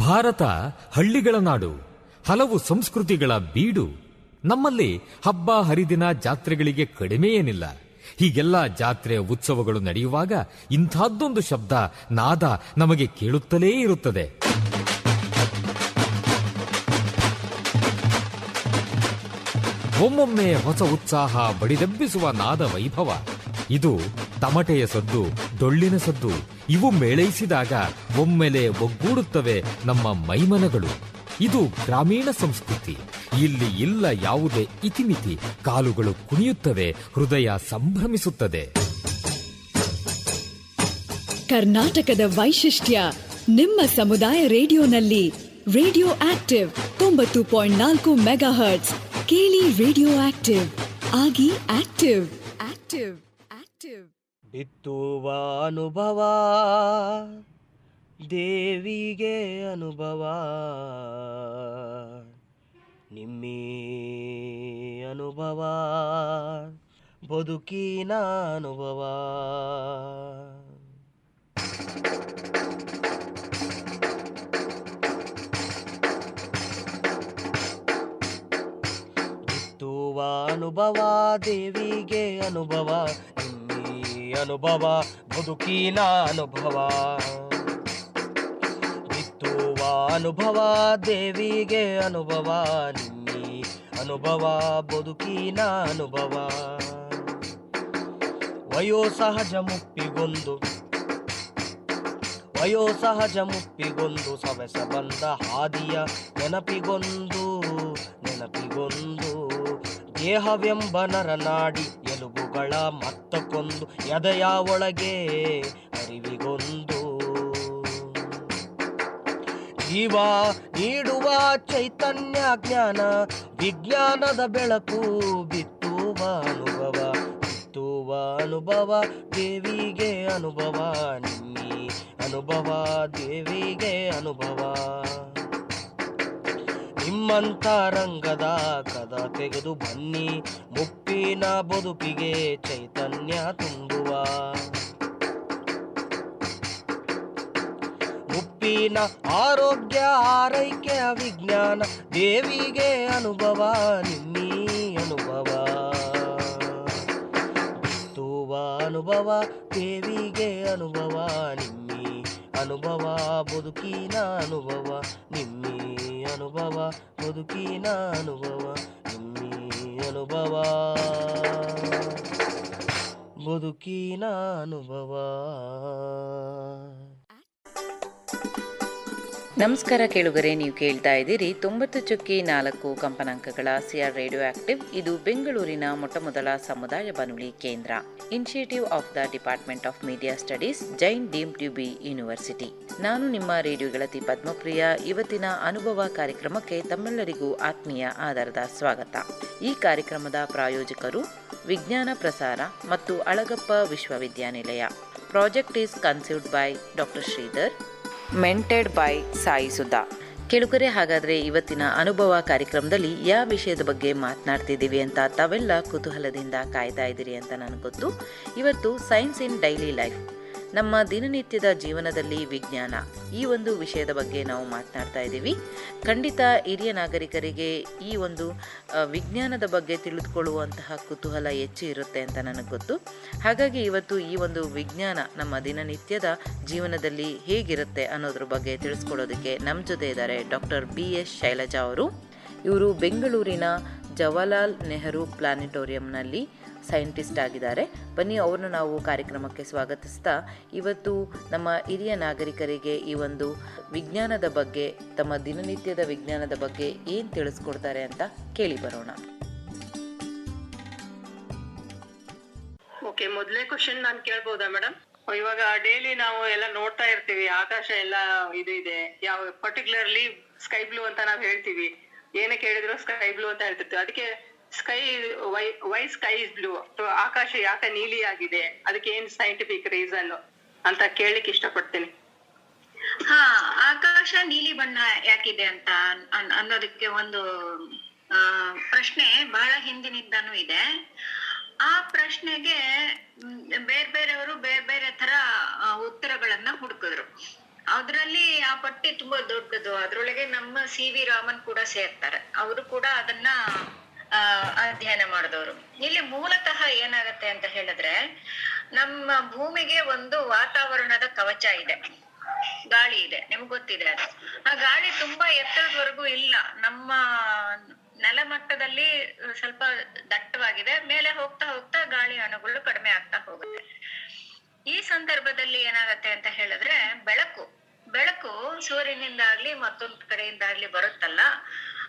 ಭಾರತ ಹಳ್ಳಿಗಳ ನಾಡು, ಹಲವು ಸಂಸ್ಕೃತಿಗಳ ಬೀಡು. ನಮ್ಮಲ್ಲಿ ಹಬ್ಬ ಹರಿದಿನ ಜಾತ್ರೆಗಳಿಗೆ ಕಡಿಮೆ ಏನಿಲ್ಲ. ಹೀಗೆಲ್ಲ ಜಾತ್ರೆ ಉತ್ಸವಗಳು ನಡೆಯುವಾಗ ಇಂಥದ್ದೊಂದು ಶಬ್ದ ನಾದ ನಮಗೆ ಕೇಳುತ್ತಲೇ ಇರುತ್ತದೆ. ಒಮ್ಮೊಮ್ಮೆ ಹೊಸ ಉತ್ಸಾಹ ಬಡಿದೆಬ್ಬಿಸುವ ನಾದ ವೈಭವ. ಇದು ತಮಟೆಯ ಸದ್ದು, ಡೊಳ್ಳಿನ ಸದ್ದು. ಇವು ಮೇಳೈಸಿದಾಗ ಒಮ್ಮೆಲೆ ಒಗ್ಗೂಡುತ್ತವೆ ನಮ್ಮ ಮೈಮನಗಳು. ಇದು ಗ್ರಾಮೀಣ ಸಂಸ್ಕೃತಿ. ಇಲ್ಲಿ ಇಲ್ಲ ಯಾವುದೇ ಇತಿಮಿತಿ. ಕಾಲುಗಳು ಕುಣಿಯುತ್ತವೆ, ಹೃದಯ ಸಂಭ್ರಮಿಸುತ್ತದೆ. ಕರ್ನಾಟಕದ ವೈಶಿಷ್ಟ್ಯ ನಿಮ್ಮ ಸಮುದಾಯ ರೇಡಿಯೋನಲ್ಲಿ. Radio active 90.4 megahertz. ಕೇಳಿ ರೇಡಿಯೋ ಆಕ್ಟಿವ್, ಆಗಿ ಆಕ್ಟಿವ್. Active active. ಬಿತ್ತುವ ಅನುಭವ ದೇವಿಗೆ ಅನುಭವ, ನಿಮ್ಮಿ ಅನುಭವ ಬದುಕಿನ ಅನುಭವ. ಬಿತ್ತುವ ಅನುಭವ ದೇವಿಗೆ ಅನುಭವ, ಅನುಭವ ಬದುಕಿನ ಅನುಭವ. ಬಿತ್ತುವ ಅನುಭವ ದೇವಿಗೆ ಅನುಭವ, ನಿಮ್ಮಿ ಅನುಭವ ಬದುಕಿನ ಅನುಭವ. ವಯೋಸಹಜ ಮುಪ್ಪಿಗೊಂದು ಸವೆಸ ಬಂದ ಹಾದಿಯ ನೆನಪಿಗೊಂದು ದೇಹವೆಂಬ ನರನಾಡಿ ಎಲುಬುಗಳ ಮತ್ತಕ್ಕೊಂದು ಎದೆಯ ಒಳಗೆ ಅರಿವಿಗೊಂದು ಜೀವ ನೀಡುವ ಚೈತನ್ಯ ಜ್ಞಾನ ವಿಜ್ಞಾನದ ಬೆಳಕು. ಬಿತ್ತುವ ಅನುಭವ ದೇವಿಗೆ ಅನುಭವ, ನಿಮ್ಮಿ ಅನುಭವ ದೇವಿಗೆ ಅನುಭವ. ನಿಮ್ಮಂತ ರಂಗದ ಕದ ತೆಗೆದು ಬನ್ನಿ, ಮುಪ್ಪಿನ ಬದುಕಿಗೆ ಚೈತನ್ಯ ತುಂಬುವ. ಮುಪ್ಪಿನ ಆರೋಗ್ಯ ಆರೈಕೆ ವಿಜ್ಞಾನ ದೇವಿಗೆ ಅನುಭವ, ನಿಮ್ಮಿ ಅನುಭವ. ಬಿತ್ತುವ ಅನುಭವ ದೇವಿಗೆ ಅನುಭವ, ನಿಮ್ಮಿ ಅನುಭವ ಬದುಕಿನ ಅನುಭವ. ನಿಮ್ಮಿ ಅನುಭವ ಬದುಕಿನ ಅನುಭವ, ನಿಮ್ಮಿ ಅನುಭವ ಬದುಕಿನ ಅನುಭವ. ನಮಸ್ಕಾರ ಕೇಳುಗರೆ, ನೀವು ಕೇಳ್ತಾ ಇದ್ದೀರಿ 90.4 ಕಂಪನಾಂಕಗಳ ಸಿಆರ್ ರೇಡಿಯೋ ಆಕ್ಟಿವ್. ಇದು ಬೆಂಗಳೂರಿನ ಮೊಟ್ಟಮೊದಲ ಸಮುದಾಯ ಬಾನುಲಿ ಕೇಂದ್ರ. Initiative of the department of media studies, Jain deemed to be university. ನಾನು ನಿಮ್ಮ ರೇಡಿಯೋ ಗೆಳತಿ ಪದ್ಮಪ್ರಿಯ. ಇವತ್ತಿನ ಅನುಭವ ಕಾರ್ಯಕ್ರಮಕ್ಕೆ ತಮ್ಮೆಲ್ಲರಿಗೂ ಆತ್ಮೀಯ ಆಧಾರದ ಸ್ವಾಗತ. ಈ ಕಾರ್ಯಕ್ರಮದ ಪ್ರಾಯೋಜಕರು ವಿಜ್ಞಾನ ಪ್ರಸಾರ ಮತ್ತು ಅಳಗಪ್ಪ ವಿಶ್ವವಿದ್ಯಾನಿಲಯ. Project is conceived by doctor Sridhar, mentored by Sai Sudha. ಕೇಳುಗರೆ, ಹಾಗಾದರೆ ಇವತ್ತಿನ ಅನುಭವ ಕಾರ್ಯಕ್ರಮದಲ್ಲಿ ಯಾವ ವಿಷಯದ ಬಗ್ಗೆ ಮಾತನಾಡ್ತಿದ್ದೀವಿ ಅಂತ ತಾವೆಲ್ಲ ಕುತೂಹಲದಿಂದ ಕಾಯ್ತಾ ಇದ್ದೀರಿ ಅಂತ ನನಗೆ ಗೊತ್ತು. ಇವತ್ತು ಸೈನ್ಸ್ ಇನ್ ಡೈಲಿ ಲೈಫ್, ನಮ್ಮ ದಿನನಿತ್ಯದ ಜೀವನದಲ್ಲಿ ವಿಜ್ಞಾನ, ಈ ಒಂದು ವಿಷಯದ ಬಗ್ಗೆ ನಾವು ಮಾತನಾಡ್ತಾ ಇದ್ದೀವಿ. ಖಂಡಿತ ಹಿರಿಯ ನಾಗರಿಕರಿಗೆ ಈ ಒಂದು ವಿಜ್ಞಾನದ ಬಗ್ಗೆ ತಿಳಿದುಕೊಳ್ಳುವಂತಹ ಕುತೂಹಲ ಹೆಚ್ಚು ಇರುತ್ತೆ ಅಂತ ನನಗೆ ಗೊತ್ತು. ಹಾಗಾಗಿ ಇವತ್ತು ಈ ಒಂದು ವಿಜ್ಞಾನ ನಮ್ಮ ದಿನನಿತ್ಯದ ಜೀವನದಲ್ಲಿ ಹೇಗಿರುತ್ತೆ ಅನ್ನೋದ್ರ ಬಗ್ಗೆ ತಿಳಿಸ್ಕೊಡೋದಕ್ಕೆ ನಮ್ಮ ಜೊತೆ ಇದ್ದಾರೆ ಡಾಕ್ಟರ್ BS ಶೈಲಜಾ ಅವರು. ಇವರು ಬೆಂಗಳೂರಿನ ಜವಾಹರ್ಲಾಲ್ ನೆಹರು ಪ್ಲಾನೆಟೋರಿಯಂನಲ್ಲಿ ಸೈಂಟಿಸ್ಟ್ ಆಗಿದ್ದಾರೆ. ಬನ್ನಿ ಅವ್ರನ್ನ ನಾವು ಕಾರ್ಯಕ್ರಮಕ್ಕೆ ಸ್ವಾಗತಿಸ್ತಾ ಇವತ್ತು ನಮ್ಮ ಹಿರಿಯ ನಾಗರಿಕರಿಗೆ ಈ ಒಂದು ವಿಜ್ಞಾನದ ಬಗ್ಗೆ, ತಮ್ಮ ದಿನನಿತ್ಯದ ವಿಜ್ಞಾನದ ಬಗ್ಗೆ ಏನು ತಿಳಿಸ್ಕೊಡ್ತಾರೆ ಅಂತ ಕೇಳಿ ಬರೋಣ. ಓಕೆ, ಮೊದಲೇ ಕ್ವಶನ್ ನಾನು ಕೇಳ್ಬೋದಾ ಮೇಡಮ್? ಇವಾಗ ಡೈಲಿ ನಾವು ಎಲ್ಲ ನೋಡ್ತಾ ಇರ್ತೀವಿ, ಆಕಾಶ ಎಲ್ಲ ಇದು ಇದೆ, ಯಾವ ಪರ್ಟಿಕ್ಯುಲರ್ಲಿ ಸ್ಕೈ ಬ್ಲೂ ಅಂತ ನಾವು ಹೇಳ್ತೀವಿ. ಏನೇ ಕೇಳಿದ್ರು ಸ್ಕೈ ಬ್ಲೂ ಅಂತ ಹೇಳ್ತಿರ್ತೀವಿ. ಅದಕ್ಕೆ ವೈ ಸ್ಕೈ ಇಸ್ ಬ್ಲೂ, ಆಕಾಶ ಯಾಕೆ ನೀಲಿ ಆಗಿದೆ, ಅದಕ್ಕೆ ಏನ್ ಸೈಂಟಿಫಿಕ್ ರೀಸನ್ ಅಂತ ಕೇಳಲಿಕ್ಕೆ ಇಷ್ಟಪಡ್ತೀನಿ. ಆಕಾಶ ನೀಲಿ ಬಣ್ಣ ಯಾಕಿದೆ ಅಂತ ಅನ್ನೋದಕ್ಕೆ ಒಂದು ಪ್ರಶ್ನೆ ಬಹಳ ಹಿಂದಿನಿಂದನೂ ಇದೆ. ಆ ಪ್ರಶ್ನೆಗೆ ಬೇರೆ ಬೇರೆಯವರು ಬೇರೆ ಬೇರೆ ತರ ಉತ್ತರಗಳನ್ನ ಹುಡುಕಿದ್ರು. ಅದ್ರಲ್ಲಿ ಆ ಪಟ್ಟಿ ತುಂಬಾ ದೊಡ್ಡದು. ಅದ್ರೊಳಗೆ ನಮ್ಮ CV ರಾಮನ್ ಕೂಡ ಸೇರ್ತಾರೆ. ಅವರು ಕೂಡ ಅದನ್ನ ಅಧ್ಯಯನ ಮಾಡಿದವರು. ಇಲ್ಲಿ ಮೂಲತಃ ಏನಾಗತ್ತೆ ಅಂತ ಹೇಳಿದ್ರೆ, ನಮ್ಮ ಭೂಮಿಗೆ ಒಂದು ವಾತಾವರಣದ ಕವಚ ಇದೆ, ಗಾಳಿ ಇದೆ, ನಿಮ್ಗೆ ಗೊತ್ತಿದೆ ಅದು. ಆ ಗಾಳಿ ತುಂಬಾ ಎತ್ತರದವರೆಗೂ ಇಲ್ಲ, ನಮ್ಮ ನೆಲಮಟ್ಟದಲ್ಲಿ ಸ್ವಲ್ಪ ದಟ್ಟವಾಗಿದೆ. ಮೇಲೆ ಹೋಗ್ತಾ ಹೋಗ್ತಾ ಗಾಳಿ ಅಣುಗಳು ಕಡಿಮೆ ಆಗ್ತಾ ಹೋಗುತ್ತೆ. ಈ ಸಂದರ್ಭದಲ್ಲಿ ಏನಾಗತ್ತೆ ಅಂತ ಹೇಳಿದ್ರೆ, ಬೆಳಕು ಸೂರ್ಯನಿಂದಾಗ್ಲಿ ಮತ್ತೊಂದು ಕಡೆಯಿಂದಾಗ್ಲಿ ಬರುತ್ತಲ್ಲ,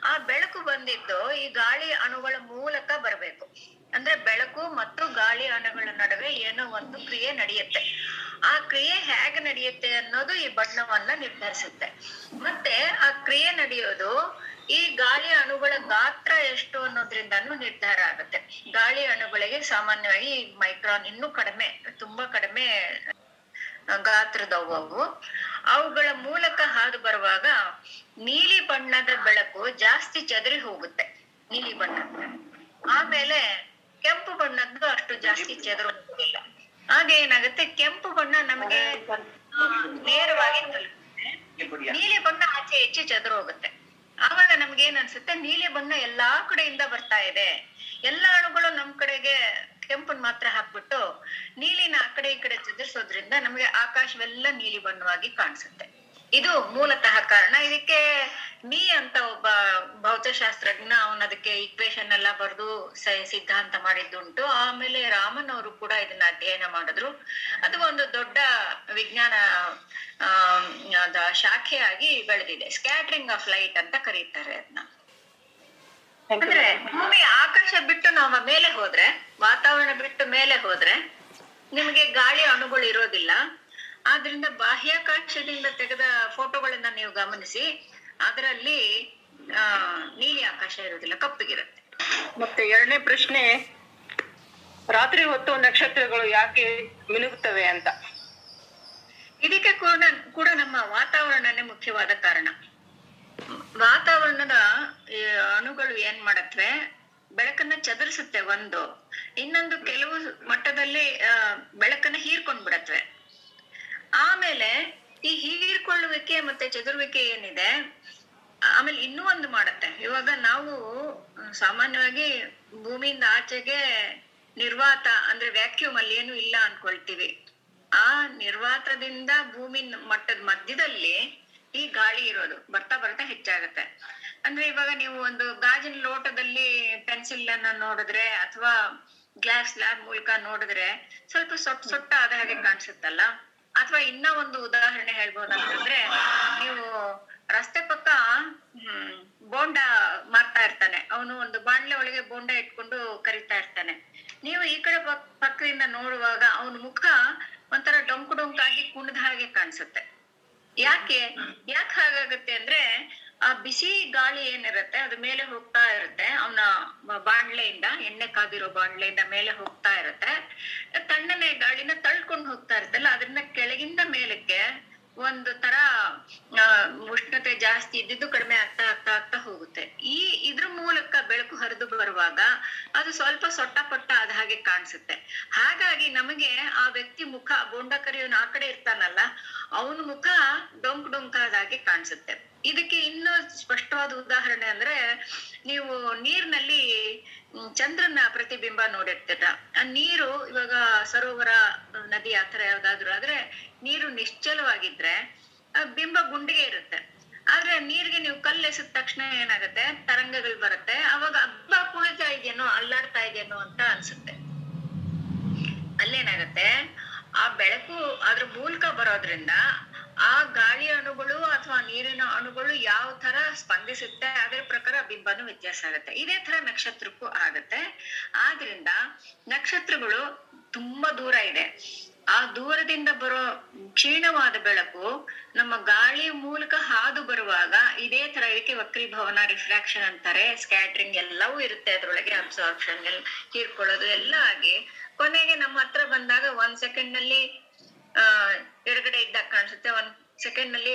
ಆ ಬೆಳಕು ಬಂದಿದ್ದು ಈ ಗಾಳಿ ಅಣುಗಳ ಮೂಲಕ ಬರಬೇಕು. ಅಂದ್ರೆ ಬೆಳಕು ಮತ್ತು ಗಾಳಿ ಅಣುಗಳ ನಡುವೆ ಏನೋ ಒಂದು ಕ್ರಿಯೆ ನಡೆಯುತ್ತೆ. ಆ ಕ್ರಿಯೆ ಹೇಗೆ ನಡೆಯುತ್ತೆ ಅನ್ನೋದು ಈ ಬಣ್ಣವನ್ನ ನಿರ್ಧರಿಸುತ್ತೆ. ಮತ್ತೆ ಆ ಕ್ರಿಯೆ ನಡೆಯೋದು ಈ ಗಾಳಿ ಅಣುಗಳ ಗಾತ್ರ ಎಷ್ಟು ಅನ್ನೋದ್ರಿಂದನೂ ನಿರ್ಧಾರ ಆಗುತ್ತೆ. ಗಾಳಿ ಅಣುಗಳಿಗೆ ಸಾಮಾನ್ಯವಾಗಿ ಮೈಕ್ರಾನ್, ಇನ್ನೂ ಕಡಿಮೆ, ತುಂಬಾ ಕಡಿಮೆ ಗಾತ್ರದವು. ಅವುಗಳ ಮೂಲಕ ಹಾದು ಬರುವಾಗ ನೀಲಿ ಬಣ್ಣದ ಬೆಳಕು ಜಾಸ್ತಿ ಚದರಿ ಹೋಗುತ್ತೆ, ನೀಲಿ ಬಣ್ಣ. ಆಮೇಲೆ ಕೆಂಪು ಬಣ್ಣದ್ದು ಅಷ್ಟು ಜಾಸ್ತಿ ಚದುರು ಹೋಗುದಿಲ್ಲ. ಹಾಗೆ ಏನಾಗುತ್ತೆ, ಕೆಂಪು ಬಣ್ಣ ನಮಗೆ ನೇರವಾಗಿ ತಲುಪುತ್ತೆ, ನೀಲಿ ಬಣ್ಣ ಆಚೆ ಹೆಚ್ಚು ಚದುರು ಹೋಗುತ್ತೆ. ಆವಾಗ ನಮ್ಗೆ ಏನ್ ಅನ್ಸುತ್ತೆ, ನೀಲಿ ಬಣ್ಣ ಎಲ್ಲಾ ಕಡೆಯಿಂದ ಬರ್ತಾ ಇದೆ, ಎಲ್ಲಾ ಅಣುಗಳು ನಮ್ ಕಡೆಗೆ ಕೆಂಪನ್ ಮಾತ್ರ ಹಾಕ್ಬಿಟ್ಟು ನೀಲಿನ ಆ ಕಡೆ ಈ ಕಡೆ ಚದುರಿಸೋದ್ರಿಂದ ನಮ್ಗೆ ಆಕಾಶವೆಲ್ಲ ನೀಲಿ ಬಣ್ಣವಾಗಿ ಕಾಣಿಸುತ್ತೆ. ಇದು ಮೂಲತಃ ಕಾರಣ. ಇದಕ್ಕೆ ನೀ ಅಂತ ಒಬ್ಬ ಭೌತಶಾಸ್ತ್ರಜ್ಞ, ಅವನ ಅದಕ್ಕೆ ಇಕ್ವೇಶನ್ ಎಲ್ಲ ಬರೆದು ಸಿದ್ಧಾಂತ ಮಾಡಿದ್ದುಂಟು. ಆಮೇಲೆ ರಾಮನ್ ಅವರು ಕೂಡ ಇದನ್ನ ಅಧ್ಯಯನ ಮಾಡಿದ್ರು. ಅದು ಒಂದು ದೊಡ್ಡ ವಿಜ್ಞಾನ ಶಾಖೆಯಾಗಿ ಬೆಳೆದಿದೆ. ಸ್ಕ್ಯಾಟ್ರಿಂಗ್ ಆಫ್ ಲೈಟ್ ಅಂತ ಕರೀತಾರೆ ಅದನ್ನ. ಅಂದ್ರೆ ಭೂಮಿ ಆಕಾಶ ಬಿಟ್ಟು ನಾವು ಮೇಲೆ ಹೋದ್ರೆ, ವಾತಾವರಣ ಬಿಟ್ಟು ಮೇಲೆ ಹೋದ್ರೆ ನಿಮಗೆ ಗಾಳಿ ಅಣುಗಳು ಇರೋದಿಲ್ಲ. ಆದ್ರಿಂದ ಬಾಹ್ಯಾಕಾಶದಿಂದ ತೆಗೆದ ಫೋಟೋಗಳನ್ನ ನೀವು ಗಮನಿಸಿ, ಅದರಲ್ಲಿ ನೀಲಿ ಆಕಾಶ ಇರೋದಿಲ್ಲ, ಕಪ್ಪಗಿರುತ್ತೆ. ಮತ್ತೆ ಎರಡನೇ ಪ್ರಶ್ನೆ, ರಾತ್ರಿ ಹೊತ್ತು ನಕ್ಷತ್ರಗಳು ಯಾಕೆ ಮಿನುಗುತ್ತವೆ ಅಂತ. ಇದಕ್ಕೆ ಕೂಡ ನಮ್ಮ ವಾತಾವರಣನೇ ಮುಖ್ಯವಾದ ಕಾರಣ. ವಾತಾವರಣದ ಅಣುಗಳು ಏನ್ ಮಾಡತ್ವೆ, ಬೆಳಕನ್ನ ಚದುರಿಸುತ್ತೆ ಒಂದು, ಇನ್ನೊಂದು ಕೆಲವು ಮಟ್ಟದಲ್ಲಿ ಬೆಳಕನ್ನ ಹೀರ್ಕೊಂಡ್ ಬಿಡತ್ವೆ. ಆಮೇಲೆ ಈ ಹೀರ್ಕೊಳ್ಳುವಿಕೆ ಮತ್ತೆ ಚದುರುವಿಕೆ ಏನಿದೆ, ಆಮೇಲೆ ಇನ್ನೂ ಒಂದು ಮಾಡತ್ತೆ. ಇವಾಗ ನಾವು ಸಾಮಾನ್ಯವಾಗಿ ಭೂಮಿಯಿಂದ ಆಚೆಗೆ ನಿರ್ವಾತ ಅಂದ್ರೆ ವ್ಯಾಕ್ಯೂಮ್ ಅಲ್ಲಿ ಏನು ಇಲ್ಲ ಅನ್ಕೊಳ್ತೀವಿ. ಆ ನಿರ್ವಾತದಿಂದ ಭೂಮಿ ಮಟ್ಟದ ಮಧ್ಯದಲ್ಲಿ ಈ ಗಾಳಿ ಇರೋದು ಬರ್ತಾ ಬರ್ತಾ ಹೆಚ್ಚಾಗತ್ತೆ. ಅಂದ್ರೆ ಇವಾಗ ನೀವು ಒಂದು ಗಾಜಿನ ಲೋಟದಲ್ಲಿ ಪೆನ್ಸಿಲ್ ಅನ್ನ ನೋಡಿದ್ರೆ ಅಥವಾ ಗ್ಲಾಸ್ ಸ್ಲಾಬ್ ಮೂಲಕ ನೋಡಿದ್ರೆ ಸ್ವಲ್ಪ ಸೊಟ್ಟ ಆದ ಹಾಗೆ ಕಾಣಿಸುತ್ತಲ್ಲ. ಅಥವಾ ಇನ್ನ ಒಂದು ಉದಾಹರಣೆ ಹೇಳ್ಬೋದಂತಂದ್ರೆ, ನೀವು ರಸ್ತೆ ಪಕ್ಕ ಬೋಂಡ ಮಾರ್ತಾ ಇರ್ತಾನೆ, ಅವನು ಒಂದು ಬಾಣ್ಲೆ ಒಳಗೆ ಬೋಂಡ ಇಟ್ಕೊಂಡು ಕರಿತಾ ಇರ್ತಾನೆ. ನೀವು ಈ ಕಡೆ ಪಕ್ಕದಿಂದ ನೋಡುವಾಗ ಅವನ ಮುಖ ಒಂಥರ ಡೊಂಕಾಗಿ ಕುಣದ ಹಾಗೆ ಕಾಣಿಸುತ್ತೆ. ಯಾಕೆ ಹಾಗಾಗತ್ತೆ ಅಂದ್ರೆ, ಆ ಬಿಸಿ ಗಾಳಿ ಏನಿರುತ್ತೆ ಅದು ಮೇಲೆ ಹೋಗ್ತಾ ಇರುತ್ತೆ, ಅವನ ಬಾಣ್ಲೆಯಿಂದ, ಎಣ್ಣೆ ಕಾದಿರೋ ಬಾಣ್ಲೆಯಿಂದ ಮೇಲೆ ಹೋಗ್ತಾ ಇರುತ್ತೆ. ತಣ್ಣನೆ ಗಾಳಿನ ತಳ್ಕೊಂಡು ಹೋಗ್ತಾ ಇರುತ್ತಲ್ಲ, ಅದನ್ನ ಕೆಳಗಿಂದ ಮೇಲಕ್ಕೆ ಒಂದು ತರ ಉಷ್ಣತೆ ಜಾಸ್ತಿ ಇದ್ದಿದ್ದು ಕಡಿಮೆ ಆಗ್ತಾ ಆಗ್ತಾ ಆಗ್ತಾ ಹೋಗುತ್ತೆ. ಇದ್ರ ಮೂಲಕ ಬೆಳಕು ಹರಿದು ಬರುವಾಗ ಅದು ಸ್ವಲ್ಪ ಸೊಟ್ಟಪಟ್ಟ ಆದ ಹಾಗೆ ಕಾಣಿಸುತ್ತೆ. ಹಾಗಾಗಿ ನಮಗೆ ಆ ವ್ಯಕ್ತಿ ಮುಖ, ಬೋಂಡ ಕರಿಯೋನು ಆ ಕಡೆ ಇರ್ತಾನಲ್ಲ, ಅವನ ಮುಖ ಡೊಂಕಾದ ಹಾಗೆ ಕಾಣಿಸುತ್ತೆ. ಇದಕ್ಕೆ ಇನ್ನೂ ಸ್ಪಷ್ಟವಾದ ಉದಾಹರಣೆ ಅಂದ್ರೆ, ನೀವು ನೀರಿನಲ್ಲಿ ಚಂದ್ರನ ಪ್ರತಿಬಿಂಬ ನೋಡಿರ್ತೀರ. ಆ ನೀರು ಇವಾಗ ಸರೋವರ, ನದಿ ಆತರ ಯಾವ್ದಾದ್ರು ಆದ್ರೆ ನೀರು ನಿಶ್ಚಲವಾಗಿದ್ರೆ ಬಿಂಬ ಗುಂಡಿಗೆ ಇರುತ್ತೆ. ಆದ್ರೆ ನೀರಿಗೆ ನೀವು ಕಲ್ಲೆಸಿದ ತಕ್ಷಣ ಏನಾಗುತ್ತೆ, ತರಂಗಗಳು ಬರುತ್ತೆ. ಅವಾಗ ಹಬ್ಬ ಕುಳಿತಾ ಇದೆಯೇನೋ, ಅಲ್ಲಾಡ್ತಾ ಇದೆಯೇನೋ ಅಂತ ಅನ್ಸುತ್ತೆ. ಅಲ್ಲೇನಾಗತ್ತೆ, ಆ ಬೆಳಕು ಅದ್ರ ಮೂಲಕ ಬರೋದ್ರಿಂದ ಆ ಗಾಳಿ ಅಣುಗಳು ಅಥವಾ ನೀರಿನ ಅಣುಗಳು ಯಾವ ತರ ಸ್ಪಂದಿಸುತ್ತೆ ಅದ್ರ ಪ್ರಕಾರ ಬಿಂಬನು ವ್ಯತ್ಯಾಸ ಆಗುತ್ತೆ. ಇದೇ ತರ ನಕ್ಷತ್ರಕ್ಕೂ ಆಗತ್ತೆ. ಆದ್ರಿಂದ ನಕ್ಷತ್ರಗಳು ತುಂಬಾ ದೂರ ಇದೆ. ಆ ದೂರದಿಂದ ಬರೋ ಕ್ಷೀಣವಾದ ಬೆಳಕು ನಮ್ಮ ಗಾಳಿ ಮೂಲಕ ಹಾದು ಬರುವಾಗ ಇದೇ ತರ, ಇದಕ್ಕೆ ವಕ್ರೀಭವನ, ರಿಫ್ರಾಕ್ಷನ್ ಅಂತಾರೆ, ಸ್ಕ್ಯಾಟ್ರಿಂಗ್ ಎಲ್ಲವೂ ಇರುತ್ತೆ ಅದ್ರೊಳಗೆ, ಅಬ್ಸಾರ್ಪ್ಷನ್ ಹೀರ್ಕೊಳ್ಳೋದು ಎಲ್ಲ ಆಗಿ ಕೊನೆಗೆ ನಮ್ಮ ಹತ್ರ ಬಂದಾಗ 1 ಸೆಕೆಂಡ್ ನಲ್ಲಿ ಎಡಗಡೆ ಇದ್ದಾಗ ಕಾಣಿಸುತ್ತೆ, 1 ಸೆಕೆಂಡ್ ನಲ್ಲಿ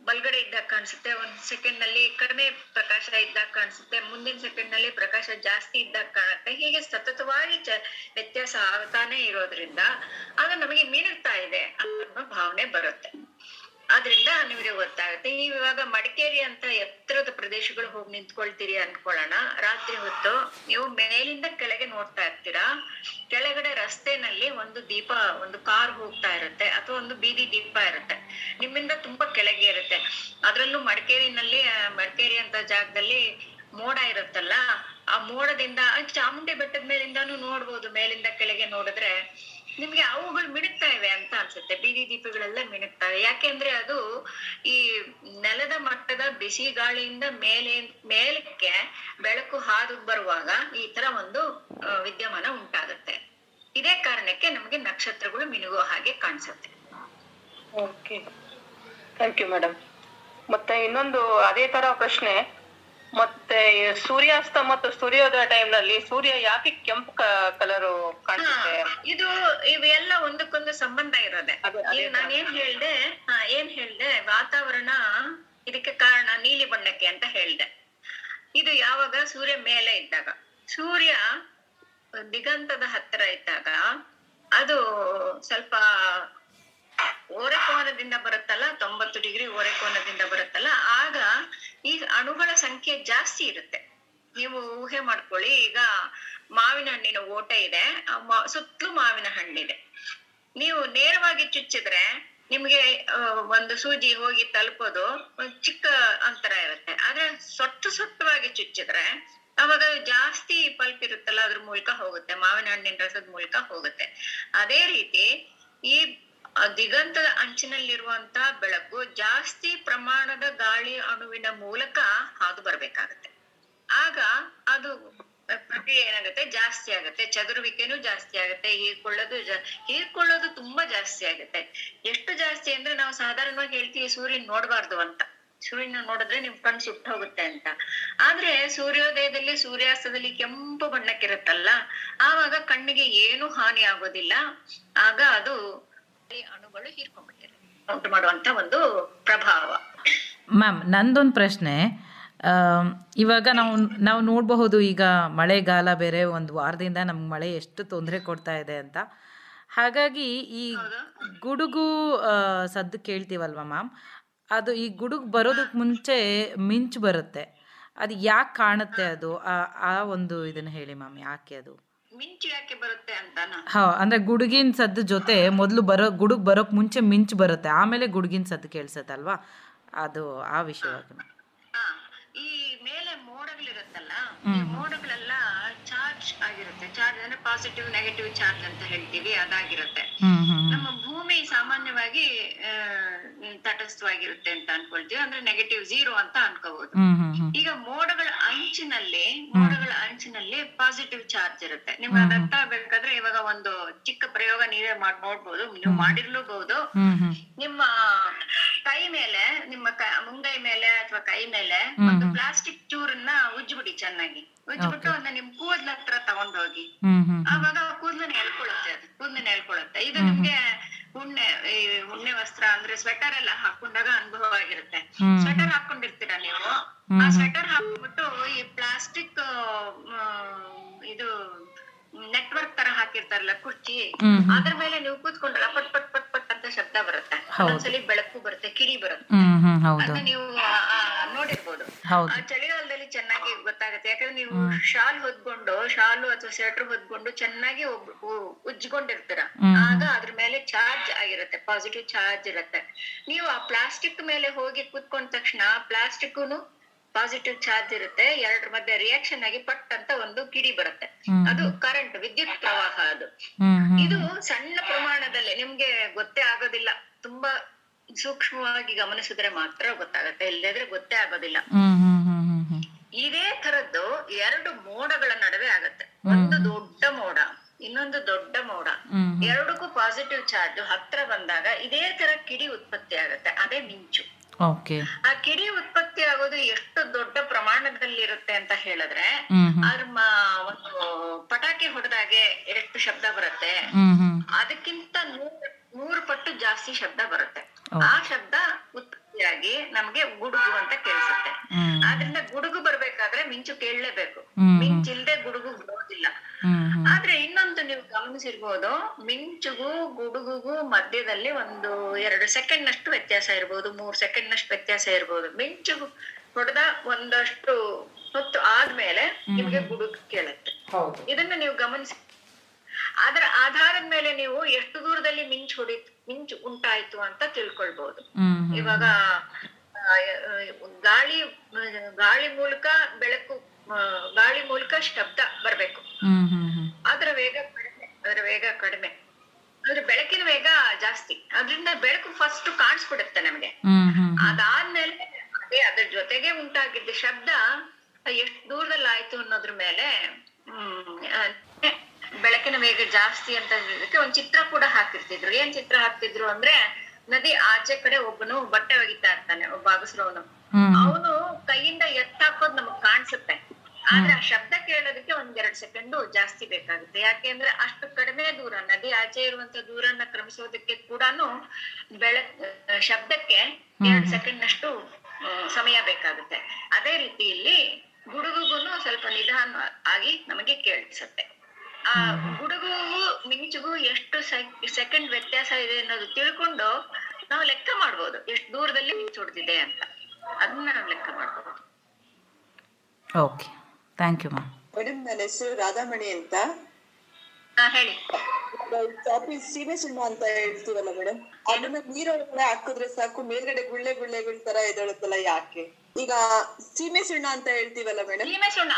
ಬಲ್ಗಡೆ ಇದ್ದಾಗ ಕಾಣಿಸುತ್ತೆ, 1 ಸೆಕೆಂಡ್ ನಲ್ಲಿ ಕಡಿಮೆ ಪ್ರಕಾಶ ಇದ್ದಾಗ ಕಾಣಿಸುತ್ತೆ, ಮುಂದಿನ ಸೆಕೆಂಡ್ ನಲ್ಲಿ ಪ್ರಕಾಶ ಜಾಸ್ತಿ ಇದ್ದಾಗ ಕಾಣುತ್ತೆ. ಹೀಗೆ ಸತತವಾಗಿ ವ್ಯತ್ಯಾಸ ಆಗ್ತಾನೆ ಇರೋದ್ರಿಂದ ಅದು ನಮಗೆ ಮೀನುತ್ತಾ ಇದೆ ಅನ್ನೋ ಭಾವನೆ ಬರುತ್ತೆ. ಆದ್ರಿಂದ ನಿಮ್ಗೆ ಗೊತ್ತಾಗುತ್ತೆ. ನೀವು ಇವಾಗ ಮಡಿಕೇರಿ ಅಂತ ಎತ್ತರದ ಪ್ರದೇಶಗಳು ಹೋಗಿ ನಿಂತ್ಕೊಳ್ತೀರಿ ಅನ್ಕೊಳ್ಳೋಣ. ರಾತ್ರಿ ಹೊತ್ತು ನೀವು ಮೇಲಿಂದ ಕೆಳಗೆ ನೋಡ್ತಾ ಇರ್ತೀರಾ. ಕೆಳಗಡೆ ರಸ್ತೆನಲ್ಲಿ ಒಂದು ದೀಪ, ಒಂದು ಕಾರ್ ಹೋಗ್ತಾ ಇರುತ್ತೆ ಅಥವಾ ಒಂದು ಬೀದಿ ದೀಪ ಇರುತ್ತೆ, ನಿಮ್ಮಿಂದ ತುಂಬಾ ಕೆಳಗೆ ಇರುತ್ತೆ. ಅದ್ರಲ್ಲೂ ಮಡಿಕೇರಿ ಅಂತ ಜಾಗದಲ್ಲಿ ಮೋಡ ಇರುತ್ತಲ್ಲ, ಆ ಮೋಡದಿಂದ ಚಾಮುಂಡಿ ಬೆಟ್ಟದ ಮೇಲಿಂದಾನು ನೋಡ್ಬೋದು. ಮೇಲಿಂದ ಕೆಳಗೆ ನೋಡಿದ್ರೆ ನಿಮ್ಗೆ ಅವುಗಳು ಮಿಣುಕ್ತಾ ಇವೆ ಅಂತ ಅನ್ಸುತ್ತೆ. ಬೀದಿ ದೀಪಗಳೆಲ್ಲ ಮಿಣುಕ್ತವೆ. ಯಾಕೆಂದ್ರೆ ಅದು ಈ ನೆಲದ ಮಟ್ಟದ ಬಿಸಿ ಗಾಳಿಯಿಂದ ಮೇಲಕ್ಕೆ ಬೆಳಕು ಹಾದು ಬರುವಾಗ ಈ ತರ ಒಂದು ವಿದ್ಯಮಾನ ಉಂಟಾಗುತ್ತೆ. ಇದೇ ಕಾರಣಕ್ಕೆ ನಮ್ಗೆ ನಕ್ಷತ್ರಗಳು ಮಿನುಗೋ ಹಾಗೆ ಕಾಣಿಸುತ್ತೆ. Okay, thank you madam. ಮತ್ತೆ ಇನ್ನೊಂದು ಅದೇ ತರ ಪ್ರಶ್ನೆ, ಮತ್ತೆ ಸೂರ್ಯಾಸ್ತ ಮತ್ತು ಸೂರ್ಯೋದಯ ಟೈಮ್ ನಲ್ಲಿ ಸೂರ್ಯ ಯಾಕೆ ಕೆಂಪು ಕಲರ್ ಕಾಣಿಸುತ್ತೆ? ಇವೆಲ್ಲ ಒಂದಕ್ಕೊಂದು ಸಂಬಂಧ ಇರೋದೆ. ಈಗ ನಾನು ಏನ್ ಹೇಳ್ದೆ ವಾತಾವರಣ ಇದಕ್ಕೆ ಕಾರಣ ನೀಲಿ ಬಣ್ಣಕ್ಕೆ ಅಂತ ಹೇಳ್ದೆ. ಇದು ಯಾವಾಗ ಸೂರ್ಯ ಮೇಲೆ ಇದ್ದಾಗ, ಸೂರ್ಯ ದಿಗಂತದ ಹತ್ತಿರ ಇದ್ದಾಗ ಅದು ಸ್ವಲ್ಪ ಓರೆಕೋನದಿಂದ ಬರುತ್ತಲ್ಲ, 90 ಡಿಗ್ರಿ ಓರೆಕೋನದಿಂದ ಬರುತ್ತಲ್ಲ, ಆಗ ಈ ಅಣುಗಳ ಸಂಖ್ಯೆ ಜಾಸ್ತಿ ಇರುತ್ತೆ. ನೀವು ಊಹೆ ಮಾಡ್ಕೊಳ್ಳಿ, ಈಗ ಮಾವಿನ ಹಣ್ಣಿನ ಓಟೆ ಇದೆ, ಸುತ್ತಲೂ ಮಾವಿನ ಹಣ್ಣಿದೆ. ನೀವು ನೇರವಾಗಿ ಚುಚ್ಚಿದ್ರೆ ನಿಮ್ಗೆ ಒಂದು ಸೂಜಿ ಹೋಗಿ ತಲುಪೋದು ಚಿಕ್ಕ ಅಂತರ ಇರುತ್ತೆ. ಆದ್ರೆ ಸೊಟ್ಟವಾಗಿ ಚುಚ್ಚಿದ್ರೆ ಅವಾಗ ಜಾಸ್ತಿ ಪಲ್ಪ್ ಇರುತ್ತಲ್ಲ, ಅದ್ರ ಮೂಲಕ ಹೋಗುತ್ತೆ, ಮಾವಿನ ಹಣ್ಣಿನ ರಸದ ಮೂಲಕ ಹೋಗುತ್ತೆ. ಅದೇ ರೀತಿ ಈ ದಿಗಂತದ ಅಂಚಿನಲ್ಲಿರುವಂತ ಬೆಳಕು ಜಾಸ್ತಿ ಪ್ರಮಾಣದ ಗಾಳಿ ಅಣುವಿನ ಮೂಲಕ ಹಾದು ಬರ್ಬೇಕಾಗತ್ತೆ. ಆಗ ಅದು ಪ್ರಕ್ರಿಯೆ ಏನಾಗುತ್ತೆ, ಜಾಸ್ತಿ ಆಗುತ್ತೆ, ಚದುರುವಿಕೆನೂ ಜಾಸ್ತಿ ಆಗುತ್ತೆ, ಹೀರ್ಕೊಳ್ಳೋದು ತುಂಬಾ ಜಾಸ್ತಿ ಆಗುತ್ತೆ. ಎಷ್ಟು ಜಾಸ್ತಿ ಅಂದ್ರೆ ನಾವು ಸಾಧಾರಣವಾಗಿ ಹೇಳ್ತೀವಿ ಸೂರ್ಯನ್ ನೋಡ್ಬಾರ್ದು ಅಂತ. ಸೂರ್ಯನ ನೋಡಿದ್ರೆ ನಿಮ್ ಕಣ್ ಸುಟ್ಟು ಹೋಗುತ್ತೆ ಅಂತ. ಆದ್ರೆ ಸೂರ್ಯೋದಯದಲ್ಲಿ ಸೂರ್ಯಾಸ್ತದಲ್ಲಿ ಕೆಂಪು ಬಣ್ಣಕ್ಕಿರುತ್ತಲ್ಲ, ಆವಾಗ ಕಣ್ಣಿಗೆ ಏನು ಹಾನಿ ಆಗೋದಿಲ್ಲ. ಆಗ ಅದು ಅಣುಗಳು ಹೀರ್ಕೊಂಡ್ಬಿಟ್ಟಿದೆ, ಉಂಟು ಮಾಡುವಂತ ಒಂದು ಪ್ರಭಾವ. ಮ್ಯಾಮ್, ನಂದೊಂದು ಪ್ರಶ್ನೆ. ಇವಾಗ ನಾವು ನೋಡಬಹುದು, ಈಗ ಮಳೆಗಾಲ ಬೇರೆ, ಒಂದು ವಾರದಿಂದ ನಮ್ಗೆ ಮಳೆ ಎಷ್ಟು ತೊಂದರೆ ಕೊಡ್ತಾ ಇದೆ ಅಂತ. ಹಾಗಾಗಿ ಈ ಗುಡುಗು ಸದ್ದು ಕೇಳ್ತೀವಲ್ವ ಮ್ಯಾಮ್, ಅದು ಈ ಗುಡುಗು ಬರೋದಕ್ಕೆ ಮುಂಚೆ ಮಿಂಚು ಬರುತ್ತೆ, ಅದು ಯಾಕೆ ಕಾಣುತ್ತೆ? ಅದು ಆ ಒಂದು ಇದನ್ನ ಹೇಳಿ ಮ್ಯಾಮ್, ಯಾಕೆ ಅದು ಮಿಂಚು ಯಾಕೆ ಬರುತ್ತೆ ಅಂತಾನ? ಅಂದ್ರೆ ಗುಡುಗಿನ ಸದ್ದು ಜೊತೆ ಮೊದಲು ಗುಡುಗು ಬರೋಕ್ ಮುಂಚೆ ಮಿಂಚು ಬರುತ್ತೆ, ಆಮೇಲೆ ಗುಡುಗಿನ ಸದ್ದು ಕೇಳಿಸುತ್ತಲ್ವಾ, ಅದು ಆ ವಿಷಯವಾಗಿ. ಈ ಮೇಲೆ ಮೋಡಗಳಿರುತ್ತಲ್ಲ, ಈ ಮೋಡಗಳೆಲ್ಲ ಚಾರ್ಜ್ ಆಗಿರುತ್ತೆ. ಚಾರ್ಜ್ ಅಂದ್ರೆ ಪಾಸಿಟಿವ್ ನೆಗೆಟಿವ್ ಚಾರ್ಜ್ ಅಂತ ಹೇಳ್ತೀವಿ, ಅದಾಗಿರುತ್ತೆ. ನಮ್ಮ ಭೂಮಿ ಸಾಮಾನ್ಯವಾಗಿ ತಟಸ್ಥವಾಗಿರುತ್ತೆ ಅಂತ ಅನ್ಕೊಳ್ತೀವಿ, ಅಂದ್ರೆ ನೆಗೆಟಿವ್ 0 ಅಂತ ಅನ್ಕೋಬಹುದು. ಈಗ ಮೋಡಗಳ ಅಂಚಿನಲ್ಲಿ ಪಾಸಿಟಿವ್ ಚಾರ್ಜ್ ಇರುತ್ತೆ. ನಿಮ್ಗೆ ಅದ್ ಅರ್ಥ ಆಗ್ಬೇಕಾದ್ರೆ ಇವಾಗ ಒಂದು ಚಿಕ್ಕ ಪ್ರಯೋಗ ನೀವೇ ನೋಡ್ಬೋದು, ನೀವು ಮಾಡಿರ್ಲೂಬಹುದು. ನಿಮ್ಮ ಕೈ ಮೇಲೆ, ನಿಮ್ಮ ಮುಂಗೈ ಮೇಲೆ ಅಥವಾ ಕೈ ಮೇಲೆ ಒಂದು ಪ್ಲಾಸ್ಟಿಕ್ ಚೂರನ್ನ ಉಜ್ಬಿಡಿ, ಚೆನ್ನಾಗಿ ಉಜ್ಬಿಟ್ಟು ಅದನ್ನ ನಿಮ್ ಕೂದಲ ಹತ್ರ ತಗೊಂಡೋಗಿ, ಆವಾಗ ಕೂದಲನ್ನ ಹೇಳ್ಕೊಳ್ಳುತ್ತೆ. ಇದು ನಿಮ್ಗೆ ಉಣ್ಣೆ ವಸ್ತ್ರ ಅಂದ್ರೆ ಸ್ವೆಟರ್ ಎಲ್ಲ ಹಾಕೊಂಡಾಗ ಅನುಭವ ಆಗಿರುತ್ತೆ. ಸ್ವೆಟರ್ ಹಾಕೊಂಡಿರ್ತೀರಾ ನೀವು, ಆ ಸ್ವೆಟರ್ ಹಾಕ್ಬಿಟ್ಟು ಈ ಪ್ಲಾಸ್ಟಿಕ್ ಇದು ನೆಟ್ವರ್ಕ್ ತರ ಹಾಕಿರ್ತಾರಲ್ಲ ಕುರ್ಚಿ, ಅದ್ರ ಮೇಲೆ ನೀವು ಕೂತ್ಕೊಂಡ್ರೆ ಪಟ್ ಪಟ್ ಪಟ್ ಪಟ್ ಅಂತ ಶಬ್ದ ಬರುತ್ತೆ. ಒಂದ್ಸಲಿ ಬೆಳಕು ಬರುತ್ತೆ, ಕಿಡಿ ಬರುತ್ತೆ. ಅದನ್ನ ನೀವು ನೋಡಿರ್ಬೋದು. ಚಳಿಗಾಲದಲ್ಲಿ ಚೆನ್ನಾಗಿ ಗೊತ್ತಾಗುತ್ತೆ, ಯಾಕಂದ್ರೆ ನೀವು ಶಾಲು ಅಥವಾ ಸ್ವೆಟರ್ ಹೊದ್ಕೊಂಡು ಚೆನ್ನಾಗಿ ಉಜ್ಕೊಂಡಿರ್ತೀರ, ಆಗ ಅದ್ರ ಮೇಲೆ ಚಾರ್ಜ್ ಆಗಿರುತ್ತೆ, ಪಾಸಿಟಿವ್ ಚಾರ್ಜ್ ಇರುತ್ತೆ. ನೀವು ಆ ಪ್ಲಾಸ್ಟಿಕ್ ಮೇಲೆ ಹೋಗಿ ಕೂತ್ಕೊಂಡ ತಕ್ಷಣ ಪ್ಲಾಸ್ಟಿಕ್ನು ಪಾಸಿಟಿವ್ ಚಾರ್ಜ್ ಇರುತ್ತೆ, ಎರಡರ ಮಧ್ಯೆ ರಿಯಾಕ್ಷನ್ ಆಗಿ ಪಟ್ ಅಂತ ಒಂದು ಕಿಡಿ ಬರುತ್ತೆ. ಅದು ಕರೆಂಟ್, ವಿದ್ಯುತ್ ಪ್ರವಾಹ. ಅದು ಇದು ಸಣ್ಣ ಪ್ರಮಾಣದಲ್ಲಿ ನಿಮ್ಗೆ ಗೊತ್ತೇ ಆಗೋದಿಲ್ಲ, ತುಂಬಾ ಸೂಕ್ಷ್ಮವಾಗಿ ಗಮನಿಸಿದ್ರೆ ಮಾತ್ರ ಗೊತ್ತಾಗತ್ತೆ, ಇಲ್ಲದ್ರೆ ಗೊತ್ತೇ ಆಗೋದಿಲ್ಲ. ಇದೇ ತರದ್ದು 2 ಮೋಡಗಳ ನಡುವೆ ಆಗತ್ತೆ. ಒಂದು ದೊಡ್ಡ ಮೋಡ, ಇನ್ನೊಂದು ದೊಡ್ಡ ಮೋಡ, ಎರಡಕ್ಕೂ ಪಾಸಿಟಿವ್ ಚಾರ್ಜ್ ಹತ್ರ ಬಂದಾಗ ಇದೇ ತರ ಕಿಡಿ ಉತ್ಪತ್ತಿ ಆಗತ್ತೆ, ಅದೇ ಮಿಂಚು. ಆ ಕಿಡಿ ಉತ್ಪತ್ತಿ ಆಗೋದು ಎಷ್ಟು ದೊಡ್ಡ ಪ್ರಮಾಣದಲ್ಲಿ ಇರುತ್ತೆ ಅಂತ ಹೇಳಿದ್ರೆ, ಅದ್ರ ಒಂದು ಪಟಾಕಿ ಹೊಡೆದಾಗೆ ಎಷ್ಟು ಶಬ್ದ ಬರುತ್ತೆ, ಅದಕ್ಕಿಂತ 100 ಪಟ್ಟು ಜಾಸ್ತಿ ಶಬ್ದ ಬರುತ್ತೆ. ಆ ಶಬ್ದ ಉತ್ಪತ್ತಿಯಾಗಿ ನಮ್ಗೆ ಗುಡುಗು ಅಂತ ಕೇಳಿಸುತ್ತೆ. ಆದ್ರಿಂದ ಗುಡುಗು ಬರ್ಬೇಕಾದ್ರೆ ಮಿಂಚು ಕೇಳಲೇಬೇಕು, ಮಿಂಚಿಲ್ದೆ ಗುಡುಗು ಬರೋದಿಲ್ಲ. ಆದ್ರೆ ಇನ್ನೊಂದು ನೀವು ಗಮನಿಸಿರ್ಬೋದು, ಮಿಂಚುಗೂ ಗುಡುಗುಗೂ ಮಧ್ಯದಲ್ಲಿ ಒಂದು 2 ಸೆಕೆಂಡ್ ನಷ್ಟು ವ್ಯತ್ಯಾಸ ಇರ್ಬೋದು, 3 ಸೆಕೆಂಡ್ ನಷ್ಟು ವ್ಯತ್ಯಾಸ ಇರ್ಬೋದು. ಮಿಂಚು ಹೊಡೆದ ಒಂದಷ್ಟು ಹೊತ್ತು ಆದ್ಮೇಲೆ ನಿಮ್ಗೆ ಗುಡುಗು ಕೇಳುತ್ತೆ. ಇದನ್ನ ನೀವು ಗಮನಿಸಿ. ಅದರ ಆಧಾರದ ಮೇಲೆ ನೀವು ಎಷ್ಟು ದೂರದಲ್ಲಿ ಮಿಂಚು ಉಂಟಾಯ್ತು ಅಂತ ತಿಳ್ಕೊಳ್ಬಹುದು. ಇವಾಗ ಗಾಳಿ ಮೂಲಕ ಬೆಳಕು, ಗಾಳಿ ಮೂಲಕ ಶಬ್ದ ಬರ್ಬೇಕು. ಅದರ ವೇಗ ಕಡಿಮೆ, ಅಂದ್ರೆ ಬೆಳಕಿನ ವೇಗ ಜಾಸ್ತಿ. ಅದ್ರಿಂದ ಬೆಳಕು ಫಸ್ಟ್ ಕಾಣಿಸ್ಬಿಡುತ್ತೆ ನಮ್ಗೆ. ಅದಾದ್ಮೇಲೆ ಅದ್ರ ಜೊತೆಗೆ ಉಂಟಾಗಿದ್ದ ಶಬ್ದ ಎಷ್ಟು ದೂರದಲ್ಲಿ ಆಯ್ತು ಅನ್ನೋದ್ರ ಮೇಲೆ ಬೆಳಕಿನ ವೇಗ ಜಾಸ್ತಿ ಅಂತ ಹೇಳೋದಕ್ಕೆ ಒಂದ್ ಚಿತ್ರ ಕೂಡ ಹಾಕಿರ್ತಿದ್ರು. ಏನ್ ಚಿತ್ರ ಹಾಕ್ತಿದ್ರು ಅಂದ್ರೆ, ನದಿ ಆಚೆ ಕಡೆ ಒಬ್ಬನು ಬಟ್ಟೆ ಒಗಿತಾ ಇರ್ತಾನೆ, ಒಬ್ಬ ಅಗಸ್ರವನು. ಅವನು ಕೈಯಿಂದ ಎತ್ತಾಕೋದ್ ನಮಗ್ ಕಾಣಿಸುತ್ತೆ, ಆದ್ರೆ ಆ ಶಬ್ದ ಕೇಳೋದಕ್ಕೆ 1-2 ಸೆಕೆಂಡ್ ಜಾಸ್ತಿ ಬೇಕಾಗುತ್ತೆ. ಯಾಕೆಂದ್ರೆ ಅಷ್ಟು ಕಡಿಮೆ ದೂರ, ನದಿ ಆಚೆ ಇರುವಂತ ದೂರನ್ನ ಕ್ರಮಿಸೋದಕ್ಕೆ ಕೂಡ ಶಬ್ದಕ್ಕೆ 2 ಸೆಕೆಂಡ್ ನಷ್ಟು ಸಮಯ ಬೇಕಾಗುತ್ತೆ. ಅದೇ ರೀತಿ ಇಲ್ಲಿ ಗುಡುಗುಗೂ ಸ್ವಲ್ಪ ನಿಧಾನ ಆಗಿ ನಮಗೆ ಕೇಳಿಸುತ್ತೆ. ಆ ಗುಡುಗುಗೂ ಮಿಂಚುಗೂ ಎಷ್ಟು ಸೆಕೆಂಡ್ ವ್ಯತ್ಯಾಸ ಇದೆ ಅನ್ನೋದು ತಿಳ್ಕೊಂಡು ನಾವು ಲೆಕ್ಕ ಮಾಡ್ಬೋದು, ಎಷ್ಟು ದೂರದಲ್ಲಿ ಮಿಂಚು ಹೊಡೆದಿದೆ ಅಂತ. ಅದನ್ನ ನಾವು ಲೆಕ್ಕ ಮಾಡ್ಬೋದು. Okay, thank you ma'am. Madam, ನನ್ನ ಹೆಸರು ರಾಧಾಮಣಿ ಅಂತ. ಹೇಳಿ. ಚಾಪಿ ಸೀಮೆ ಸುಣ್ಣ ಅಂತ ಹೇಳ್ತೀವಲ್ಲ ಮೇಡಮ್, ಅದನ್ನ ನೀರೊಳಗಡೆ ಹಾಕಿದ್ರೆ ಸಾಕು ಮೇಲ್ಗಡೆ ಗುಳ್ಳೆಗಳ ತರ ಎದ್ದೇಳುತ್ತಲ್ಲ, ಯಾಕೆ? ಈಗ ಸೀಮೆ ಸುಣ್ಣ ಅಂತ ಹೇಳ್ತೀವಲ್ಲ ಮೇಡಮ್, ಸೀಮೆ ಸುಣ್ಣ,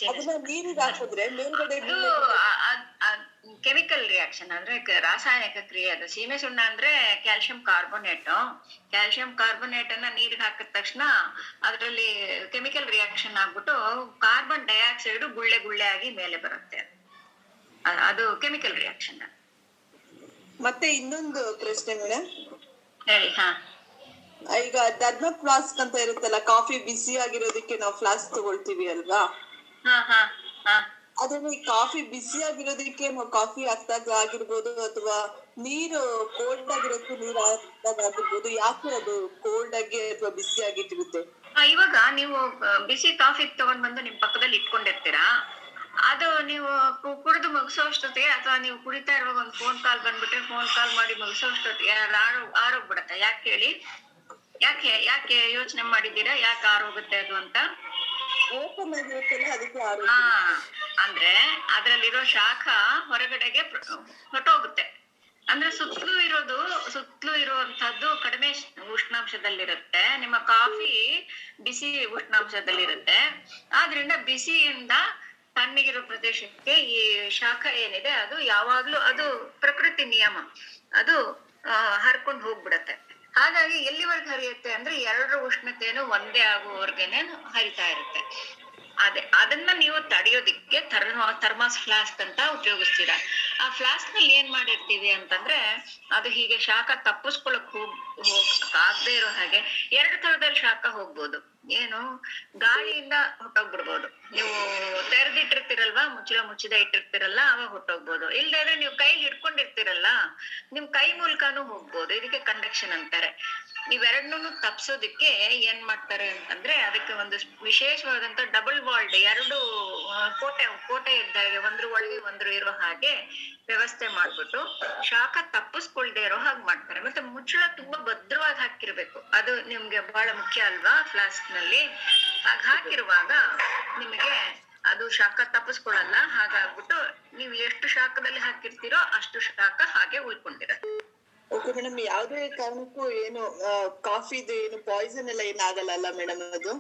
ಅದನ್ನ ನೀರಿಗೆ ಹಾಕಿದ್ರೆ ಮೇಲ್ಗಡೆ ಕೆಮಿಕಲ್ ರಿಯಾಕ್ಷನ್ ಅಂದ್ರೆ ರಾಸಾಯನಿಕ ಕ್ರಿಯೆ ಅದು. ಸೀಮೆ ಸುಣ್ಣ ಅಂದ್ರೆ ಕ್ಯಾಲ್ಸಿಯಂ ಕಾರ್ಬೋನೇಟ್ ಅನ್ನ ನೀರಿಗೆ ಹಾಕಿದ ತಕ್ಷಣ ಅದ್ರಲ್ಲಿ ಕೆಮಿಕಲ್ ರಿಯಾಕ್ಷನ್ ಆಗ್ಬಿಟ್ಟು ಕಾರ್ಬನ್ ಡೈಆಕ್ಸೈಡ್ ಗುಳ್ಳೆ ಆಗಿ ಮೇಲೆ ಬರುತ್ತೆ. ಅದು ಕೆಮಿಕಲ್ ರಿಯಾಕ್ಷನ್. ಮತ್ತೆ ಇನ್ನೊಂದು ಪ್ರಶ್ನೆ ಮೇಡಮ್, ಹೇಳಿ. ಈಗ ಥರ್ಮೋ ಫ್ಲಾಸ್ಕ್ ಅಂತ ಇರುತ್ತಲ್ಲ, ಕಾಫಿ ಬಿಸಿ ಆಗಿರೋದಕ್ಕೆ ನಾವು ಫ್ಲಾಸ್ಕ್ ತಗೊಳ್ತೀವಿ ಅಲ್ವಾ? ಅದ್ರಲ್ಲಿ ಕಾಫಿ ಬಿಸಿ ಆಗಿರೋದಕ್ಕೆ ನಾವು ಕಾಫಿ ಹಾಕ್ದಾಗ ಆಗಿರ್ಬೋದು, ಅಥವಾ ನೀರು ಕೋಲ್ಡ್ ಆಗಿರೋದಕ್ಕೆ ನೀರು ಹಾಕ್ದಾಗ ಆಗಿರ್ಬೋದು, ಯಾಕೆ ಅದು ಕೋಲ್ಡ್ ಆಗಿ ಅಥವಾ ಬಿಸಿ ಆಗಿಟ್ಟಿರುತ್ತೆ? ಇವಾಗ ನೀವು ಬಿಸಿ ಕಾಫಿ ತಗೊಂಡ್ ಬಂದು ನಿಮ್ ಪಕ್ಕದಲ್ಲಿ ಇಟ್ಕೊಂಡಿರ್ತೀರಾ, ಅದು ನೀವು ಕುಡಿದು ಮುಗಿಸೋಷ್ಟೊತ್ತಿಗೆ ಅಥವಾ ನೀವು ಕುಡಿತಾ ಇರುವಾಗ ಒಂದು ಫೋನ್ ಕಾಲ್ ಬಂದ್ಬಿಟ್ರೆ ಫೋನ್ ಕಾಲ್ ಮಾಡಿ ಮುಗಿಸೋಷ್ಟೊತ್ತಿಗೆ ಆರೋಗ್ಬಿಡತ್ತೆ. ಯಾಕೆ ಹೇಳಿ? ಯಾಕೆ ಯೋಚನೆ ಮಾಡಿದ್ದೀರಾ ಯಾಕೆ ಆರೋಗುತ್ತೆ ಅದು ಅಂತ? ಓಪನ್ ಆಗಿರುತ್ತಲ್ಲ, ಅದಕ್ಕೆ ಅಂದ್ರೆ ಅದ್ರಲ್ಲಿರೋ ಶಾಖ ಹೊರಗಡೆಗೆ ಹೊರಟೋಗುತ್ತೆ. ಅಂದ್ರೆ ಸುತ್ತಲೂ ಇರುವಂತಹದ್ದು ಕಡಿಮೆ ಉಷ್ಣಾಂಶದಲ್ಲಿರುತ್ತೆ. ನಿಮ್ಮ ಕಾಫಿ ಬಿಸಿ ಉಷ್ಣಾಂಶದಲ್ಲಿರುತ್ತೆ. ಆದ್ರಿಂದ ಬಿಸಿಯಿಂದ ತಣ್ಣಗಿರೋ ಪ್ರದೇಶಕ್ಕೆ ಈ ಶಾಖ ಏನಿದೆ ಅದು ಯಾವಾಗ್ಲೂ, ಅದು ಪ್ರಕೃತಿ ನಿಯಮ, ಅದು ಹರ್ಕೊಂಡು ಹೋಗ್ಬಿಡತ್ತೆ. ಹಾಗಾಗಿ ಎಲ್ಲಿವರೆಗೆ ಹರಿಯುತ್ತೆ ಅಂದ್ರೆ 2 ಉಷ್ಣತೆಯನ್ನು ಒಂದೇ ಆಗುವವರೆಗೇನೆ ಹರಿತಾ ಇರುತ್ತೆ. ಅದನ್ನ ನೀವು ತಡೆಯೋದಿಕ್ಕೆ ಥರ್ಮಾಸ್ ಫ್ಲಾಸ್ಕ್ ಅಂತ ಉಪಯೋಗಿಸ್ತೀರಾ. ಆ ಫ್ಲಾಸ್ಕ್ ನಲ್ಲಿ ಏನ್ ಮಾಡಿರ್ತೀವಿ ಅಂತಂದ್ರೆ, ಅದು ಹೀಗೆ ಶಾಖ ತಪ್ಪಿಸ್ಕೊಳಕ್ ಆಗದೆ ಇರೋ ಹಾಗೆ 2 ತರದಲ್ಲಿ ಶಾಖ ಹೋಗ್ಬೋದು. ಏನು, ಗಾಳಿಯಿಂದ ಹೊಟ್ಟೋಗ್ಬಿಡ್ಬೋದು. ನೀವು ತೆರೆದಿಟ್ಟಿರ್ತೀರಲ್ವಾ, ಮುಚ್ಚida ಇಟ್ಟಿರ್ತೀರಲ್ಲ, ಅವಾಗ ಹೊಟ್ಟೋಗ್ಬೋದು. ಇಲ್ದಾದ್ರೆ ನೀವು ಕೈಲಿ ಹಿಡ್ಕೊಂಡಿರ್ತೀರಲ್ಲ, ನಿಮ್ ಕೈ ಮೂಲಕನೂ ಹೋಗ್ಬೋದು. ಇದಕ್ಕೆ ಕಂಡಕ್ಷನ್ ಅಂತಾರೆ. ಇವೆರಡನ್ನೂ ತಪ್ಸೋದಿಕ್ಕೆ ಏನ್ ಮಾಡ್ತಾರೆ ಅಂತಂದ್ರೆ, ಅದಕ್ಕೆ ಒಂದು ವಿಶೇಷವಾದಂತ ಡಬಲ್ ವಾಲ್ಡ್ 2 ಕೋಟೆ ಇದ್ದಾಗ ಒಂದ್ರ ಒಳಗೆ ಒಂದ್ರು ಇರೋ ಹಾಗೆ ವ್ಯವಸ್ಥೆ ಮಾಡ್ಬಿಟ್ಟು ಶಾಖ ತಪ್ಪಿಸ್ಕೊಳ್ದೆ ಇರೋ ಹಾಗೆ ಮಾಡ್ತಾರೆ. ಮತ್ತೆ ಮುಚ್ಚಳ ತುಂಬಾ ಭದ್ರವಾಗಿ ಹಾಕಿರ್ಬೇಕು. ಅದು ನಿಮ್ಗೆ ಬಹಳ ಮುಖ್ಯ ಅಲ್ವಾ ಫ್ಲಾಸ್ಕ್ ನಲ್ಲಿ. ಹಾಕಿರುವಾಗ ನಿಮಗೆ ಅದು ಶಾಖ ತಪ್ಪಿಸ್ಕೊಳ್ಳಲ್ಲ. ಹಾಗಾಗ್ಬಿಟ್ಟು ನೀವು ಎಷ್ಟು ಶಾಖದಲ್ಲಿ ಹಾಕಿರ್ತೀರೋ ಅಷ್ಟು ಶಾಖ ಹಾಗೆ ಉಳ್ಕೊಂಡಿರತ್ತೆ. ಓಕೆ ಮೇಡಮ್, ಯಾವ್ದೇ ಕಾರಣಕ್ಕೂ ಏನು ಕಾಫಿದು ಏನು ಪಾಯ್ಸನ್ ಎಲ್ಲ ಏನಾಗಲ್ಲ ಮೇಡಮ್? ಅದು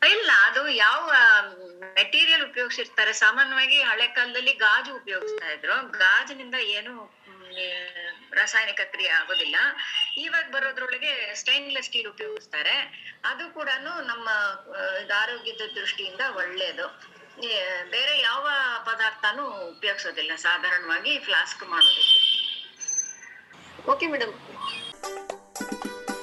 ಇಲ್ಲ, ಅದು ಯಾವ ಮೆಟೀರಿಯಲ್ ಉಪಯೋಗಿಸಿರ್ತಾರೆ. ಸಾಮಾನ್ಯವಾಗಿ ಹಳೆ ಕಾಲದಲ್ಲಿ ಗಾಜು ಉಪಯೋಗಿಸ್ತಾ ಇದ್ರು. ಗಾಜಿನಿಂದ ಏನು ರಾಸಾಯನಿಕ ಕ್ರಿಯೆ ಆಗೋದಿಲ್ಲ. ಇವಾಗ ಬರೋದ್ರೊಳಗೆ ಸ್ಟೈನ್ಲೆಸ್ ಸ್ಟೀಲ್ ಉಪಯೋಗಿಸ್ತಾರೆ. ಅದು ಕೂಡ ನಮ್ಮ ಆರೋಗ್ಯದ ದೃಷ್ಟಿಯಿಂದ ಒಳ್ಳೇದು. ಬೇರೆ ಯಾವ ಪದಾರ್ಥನೂ ಉಪಯೋಗಿಸೋದಿಲ್ಲ ಸಾಧಾರಣವಾಗಿ ಫ್ಲಾಸ್ಕ್ ಮಾಡೋದಕ್ಕೆ. Okay madam.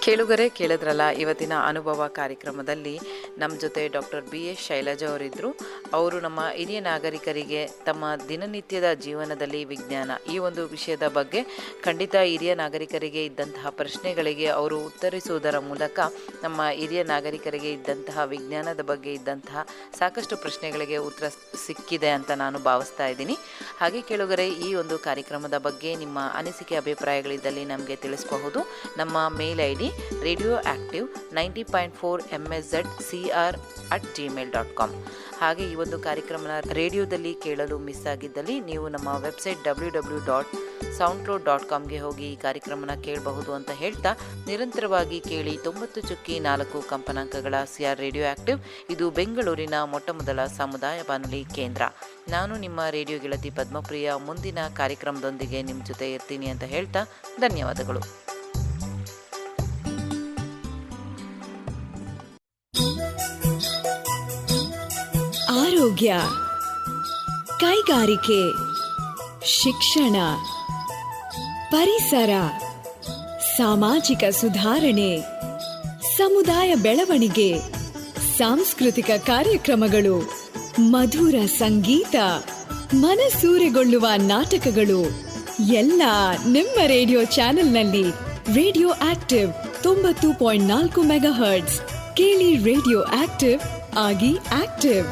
ಕೇಳುಗರೆ ಕೇಳಿದ್ರಲ್ಲ, ಇವತ್ತಿನ ಅನುಭವ ಕಾರ್ಯಕ್ರಮದಲ್ಲಿ ನಮ್ಮ ಜೊತೆ ಡಾಕ್ಟರ್ BS ಶೈಲಜಾ ಅವರಿದ್ದರು. ಅವರು ನಮ್ಮ ಹಿರಿಯ ನಾಗರಿಕರಿಗೆ ತಮ್ಮ ದಿನನಿತ್ಯದ ಜೀವನದಲ್ಲಿ ವಿಜ್ಞಾನ ಈ ಒಂದು ವಿಷಯದ ಬಗ್ಗೆ ಖಂಡಿತ ಹಿರಿಯ ನಾಗರಿಕರಿಗೆ ಇದ್ದಂತಹ ಪ್ರಶ್ನೆಗಳಿಗೆ ಅವರು ಉತ್ತರಿಸುವುದರ ಮೂಲಕ ನಮ್ಮ ಹಿರಿಯ ನಾಗರಿಕರಿಗೆ ಇದ್ದಂತಹ ವಿಜ್ಞಾನದ ಬಗ್ಗೆ ಇದ್ದಂತಹ ಸಾಕಷ್ಟು ಪ್ರಶ್ನೆಗಳಿಗೆ ಉತ್ತರ ಸಿಕ್ಕಿದೆ ಅಂತ ನಾನು ಭಾವಿಸ್ತಾ ಇದ್ದೀನಿ. ಹಾಗೆ ಕೇಳುಗರೆ, ಈ ಒಂದು ಕಾರ್ಯಕ್ರಮದ ಬಗ್ಗೆ ನಿಮ್ಮ ಅನಿಸಿಕೆ ಅಭಿಪ್ರಾಯಗಳಿದ್ದಲ್ಲಿ ನಮಗೆ ತಿಳಿಸಬಹುದು. ನಮ್ಮ ಮೇಲ್ ID radioactive90.4 msz@gmail.com. ಹಾಗೆ ಈ ಒಂದು ಕಾರ್ಯಕ್ರಮನ ರೇಡಿಯೋದಲ್ಲಿ ಕೇಳಲು ಮಿಸ್ ಆಗಿದ್ದಲ್ಲಿ ನೀವು ನಮ್ಮ ವೆಬ್ಸೈಟ್ www.soundcloud.comಗೆ ಹೋಗಿ ಈ ಕಾರ್ಯಕ್ರಮನ ಕೇಳಬಹುದು ಅಂತ ಹೇಳ್ತಾ, ನಿರಂತರವಾಗಿ ಕೇಳಿ 90.4 ಕಂಪನಾಂಕಗಳ CR ರೇಡಿಯೋ ಆಕ್ಟಿವ್. ಇದು ಬೆಂಗಳೂರಿನ ಮೊಟ್ಟಮೊದಲ ಸಮುದಾಯ ಬಾನುಲಿ ಕೇಂದ್ರ. ನಾನು ನಿಮ್ಮ ರೇಡಿಯೋ ಗೆಳತಿ ಪದ್ಮಪ್ರಿಯ. ಮುಂದಿನ ಕಾರ್ಯಕ್ರಮದೊಂದಿಗೆ ನಿಮ್ಮ ಜೊತೆ ಇರ್ತೀನಿ ಅಂತ ಹೇಳ್ತಾ ಧನ್ಯವಾದಗಳು. ಆರೋಗ್ಯ, ಕೈಗಾರಿಕೆ, ಶಿಕ್ಷಣ, ಪರಿಸರ, ಸಾಮಾಜಿಕ ಸುಧಾರಣೆ, ಸಮುದಾಯ ಬೆಳವಣಿಗೆ, ಸಾಂಸ್ಕೃತಿಕ ಕಾರ್ಯಕ್ರಮಗಳು, ಮಧುರ ಸಂಗೀತ, ಮನಸೂರೆಗೊಳ್ಳುವ ನಾಟಕಗಳು ಎಲ್ಲ ನಿಮ್ಮ ರೇಡಿಯೋ ಚಾನೆಲ್ನಲ್ಲಿ. Radio active 90.4 megahertz. ಕೇಳಿ ರೇಡಿಯೋ ಆಕ್ಟಿವ್, ಆಗಿ ಆಕ್ಟಿವ್.